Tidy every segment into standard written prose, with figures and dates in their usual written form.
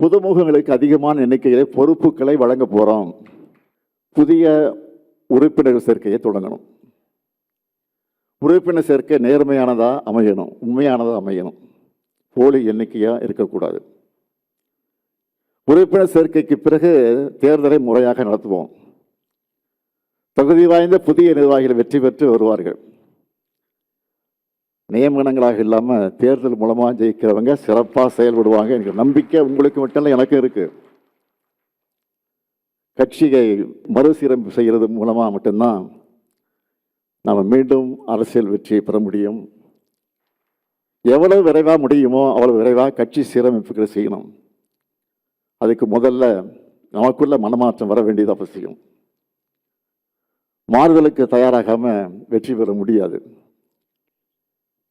புதுமுகங்களுக்கு அதிகமான எண்ணிக்கையிலே பொறுப்புகளை வழங்க போகிறோம். புதிய உறுப்பினர் சேர்க்கையை தொடங்கணும். உறுப்பினர் சேர்க்கை நேர்மையானதாக அமையணும், உண்மையானதாக அமையணும், போலி எண்ணிக்கையாக இருக்கக்கூடாது. உறுப்பினர் சேர்க்கைக்கு பிறகு தேர்தலை முறையாக நடத்துவோம். தகுதி வாய்ந்த புதிய நிர்வாகிகள் வெற்றி பெற்று வருவார்கள். நியமனங்களாக இல்லாமல் தேர்தல் மூலமாக ஜெயிக்கிறவங்க சிறப்பாக செயல்படுவாங்க. எனக்கு நம்பிக்கை உங்களுக்கு மட்டும் இல்லை, எனக்கு இருக்கு. கட்சியை மறுசீரமைப்பு செய்கிறது மூலமாக மட்டும்தான் நாம் மீண்டும் அரசியல் வெற்றியை பெற முடியும். எவ்வளவு விரைவாக முடியுமோ அவ்வளவு விரைவாக கட்சி சீரமைப்புகளை செய்யணும். அதுக்கு முதல்ல நமக்குள்ள மனமாற்றம் வர வேண்டியது அவசியம். மாறுதலுக்கு தயாராகாமல் வெற்றி பெற முடியாது.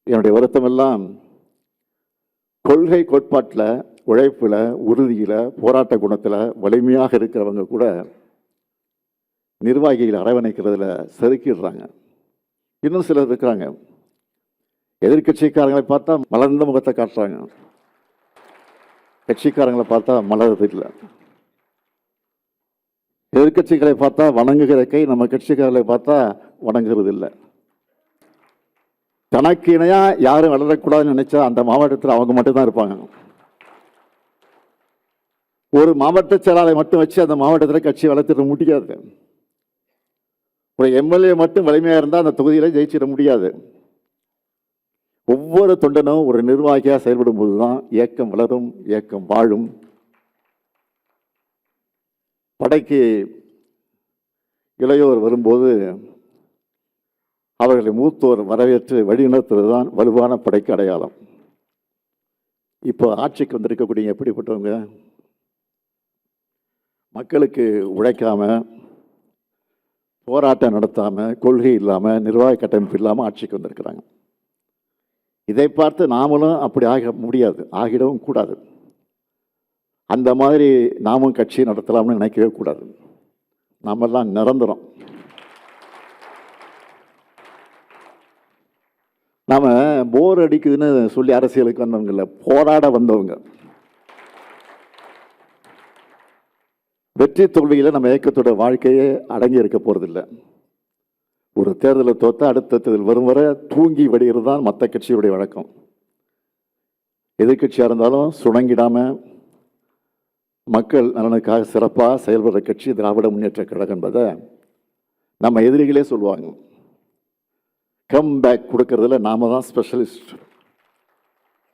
என்னுடைய வருத்தமெல்லாம் கொள்கை கோட்பாட்டில், உழைப்பில், உறுதியில், போராட்ட குணத்தில் வலிமையாக இருக்கிறவங்க கூட நிர்வாகிகளை அரவணைக்கிறதுல செதுக்கிடுறாங்க. இன்னும் சிலர் இருக்கிறாங்க, எதிர்கட்சிக்காரங்களை பார்த்தா மலர்ந்த முகத்தை காட்டுறாங்க, கட்சிக்காரங்களை பார்த்தா மலர்றது இல்லை. எதிர்கட்சிகளை பார்த்தா வணங்குகிற கை நம்ம கட்சிக்காரர்களை பார்த்தா வணங்குறது இல்லை. தனக்கு இணையா யாரும் வளரக்கூடாதுன்னு நினைச்சா அந்த மாவட்டத்தில் அவங்க மட்டும்தான் இருப்பாங்க. ஒரு மாவட்ட செயலாளரை மட்டும் வச்சு அந்த மாவட்டத்தில் கட்சி வளர்த்திட முடியாது. ஒரு எம்எல்ஏ மட்டும் வலிமையாக இருந்தால் அந்த தொகுதியில் ஜெயிச்சிட முடியாது. ஒவ்வொரு தொண்டனும் ஒரு நிர்வாகியாக செயல்படும் போதுதான் இயக்கம் வளரும், இயக்கம் வாழும். படைக்கு இளையோர் வரும்போது அவர்களை மூத்தோர் வரவேற்று வழிநடத்துவது தான் வலுவான படைக்கு அடையாளம். இப்போ ஆட்சிக்கு வந்திருக்கக்கூடிய எப்படிப்பட்டவங்க? மக்களுக்கு உழைக்காம, போராட்டம் நடத்தாமல், கொள்கை இல்லாமல், நிர்வாக கட்டமைப்பு இல்லாமல் ஆட்சிக்கு வந்திருக்கிறாங்க. இதை பார்த்து நாமளும் அப்படி ஆக முடியாது, ஆகிடவும் கூடாது. அந்த மாதிரி நாமும் கட்சி நடத்தலாம்னு நினைக்கவே கூடாது. நாமெல்லாம் நிரந்தரம். நாம் போர் அடிக்குதுன்னு சொல்லி அரசியலுக்கு வந்தவங்க இல்லை, போராட வந்தவங்க. வெற்றி தோல்வியில் நம்ம இயக்கத்தோட வாழ்க்கையே அடங்கி இருக்க போகிறதில்லை. ஒரு தேர்தலை தோற்ற அடுத்த தேர்தல் வரும் வரை தூங்கி வடிகிறது தான் மற்ற கட்சியுடைய வழக்கம். எதிர்கட்சியாக இருந்தாலும் சுணங்கிடாமல் மக்கள் நலனுக்காக சிறப்பாக செயல்படுற கட்சி திராவிட முன்னேற்ற கழகம் என்பதை நம்ம எதிரிகளே சொல்லுவாங்க. கம் பேக் கொடுக்கறதுல நாம தான் ஸ்பெஷலிஸ்ட்,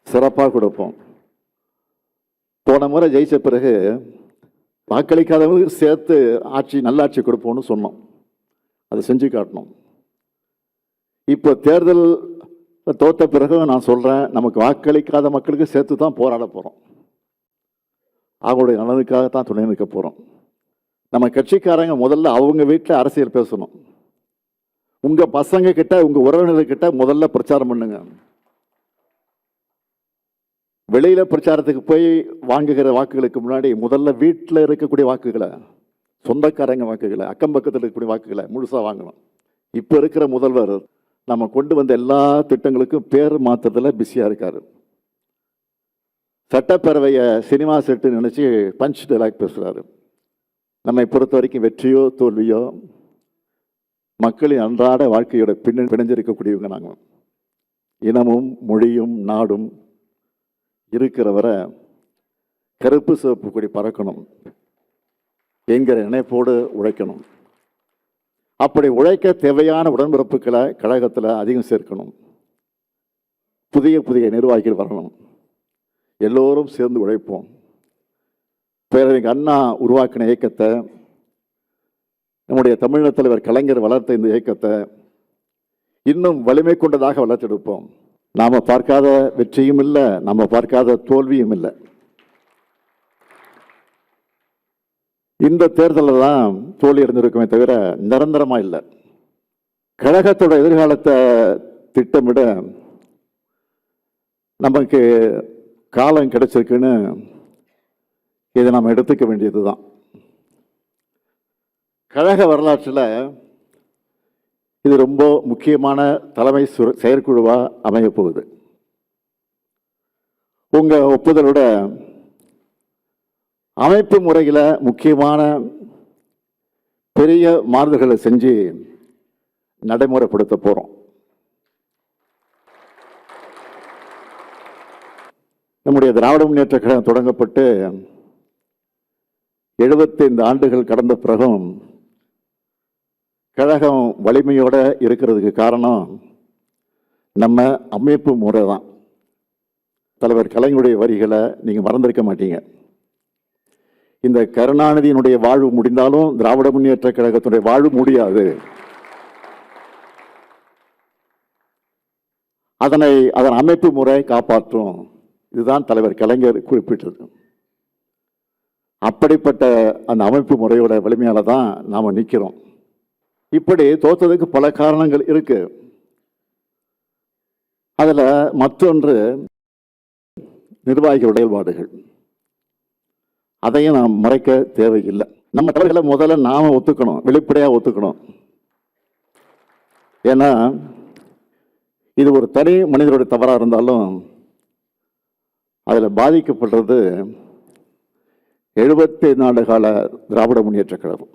சிறப்பாக கொடுப்போம். போன முறை ஜெயிச்ச பிறகு வாக்களிக்காதவங்களுக்கு சேர்த்து ஆட்சி, நல்லாட்சி கொடுப்போம்னு சொன்னோம். அதை செஞ்சு காட்டணும். இப்போ தேர்தல் தோற்ற பிறகு நான் சொல்கிறேன், நமக்கு வாக்களிக்காத மக்களுக்கு சேர்த்து தான் போராட போகிறோம். அவங்களுடைய நலனுக்காகத்தான் துணை நிற்க போகிறோம். நம்ம கட்சிக்காரங்க முதல்ல அவங்க வீட்டில் அரசியல் பேசணும். உங்கள் பசங்க கிட்ட, உங்கள் உறவினர்கிட்ட முதல்ல பிரச்சாரம் பண்ணுங்க. வெளியில் பிரச்சாரத்துக்கு போய் வாங்குகிற வாக்குகளுக்கு முன்னாடி முதல்ல வீட்டில் இருக்கக்கூடிய வாக்குகளை, சொந்தக்காரங்க வாக்குகளை, அக்கம் பக்கத்தில் இருக்கக்கூடிய வாக்குகளை முழுசாக வாங்கணும். இப்போ இருக்கிற முதல்வர் நம்ம கொண்டு வந்த எல்லா திட்டங்களுக்கும் பேர் மாற்றத்தில் பிஸியாக இருக்காரு. சட்டப்பேரவையை சினிமா செட்டு நினச்சி பஞ்ச் டைலாக் பேசுகிறாரு. நம்மை பொறுத்த வரைக்கும் வெற்றியோ தோல்வியோ மக்களின் அன்றாட வாழ்க்கையோட பிணைஞ்சிருக்கக்கூடியவங்க நாங்கள். இனமும் மொழியும் நாடும் இருக்கிறவரை கருப்பு சிவப்பு கொடி பறக்கணும் என்கிற நினைப்போடு உழைக்கணும். அப்படி உழைக்க தேவையான உடன்பிறப்புகளை கழகத்தில் அதிகம் சேர்க்கணும். புதிய புதிய நிர்வாகிகள் வரணும். எல்லோரும் சேர்ந்து உழைப்போம். பேரறிஞர் அண்ணா உருவாக்கின இயக்கத்தை, நம்முடைய தமிழக தலைவர் கலைஞர் வளர்த்த இந்த இயக்கத்தை இன்னும் வலிமை கொண்டதாக வளர்த்தெடுப்போம். நாம் பார்க்காத வெற்றியும் இல்லை, நம்ம பார்க்காத தோல்வியும் இல்லை. இந்த தேர்தலில் தான் தோல்வி அடைந்திருக்குமே தவிர நிரந்தரமாக இல்லை. கழகத்தோட எதிர்காலத்தை திட்டமிட நமக்கு காலம் கிடைச்சிருக்குன்னு இதை நாம் எடுத்துக்க வேண்டியது தான். கழக வரலாற்றில் இது ரொம்ப முக்கியமான தலைமை செயற்குழுவாக அமையப் போகுது. உங்கள் ஒப்புதலோட அமைப்பு முறையில் முக்கியமான பெரிய மாறுதல்களை செஞ்சு நடைமுறைப்படுத்த போகிறோம். நம்முடைய திராவிட முன்னேற்ற கழகம் தொடங்கப்பட்டு 75 ஆண்டுகள் கடந்த பிறகும் கழகம் வலிமையோட இருக்கிறதுக்கு காரணம் நம்ம அமைப்பு முறை தான். தலைவர் கலைஞருடைய வரிகளை நீங்கள் மறந்திருக்க மாட்டீங்க. இந்த கருணாநிதியினுடைய வாழ்வு முடிந்தாலும் திராவிட முன்னேற்ற கழகத்தினுடைய வாழ்வு முடியாது. அதன் அமைப்பு முறை காப்பாற்றும். இதுதான் தலைவர் கலைஞர் குறிப்பிட்டது. அப்படிப்பட்ட அந்த அமைப்பு முறையோட வலிமையால தான் நாம் நிற்கிறோம். இப்படி தோற்றதுக்கு பல காரணங்கள் இருக்கு. அதில் மற்றொன்று நிர்வாகிகள் செயல்பாடுகள். அதையும் நாம் மறைக்க தேவையில்லை. நம்ம தவறுகளை முதல்ல நாம ஒத்துக்கணும், வெளிப்படையாக ஒத்துக்கணும். ஏன்னா இது ஒரு தனி மனிதனுடைய தவறாக இருந்தாலும் அதில் பாதிக்கப்படுறது 75 ஆண்டு கால திராவிட முன்னேற்ற கழகம்.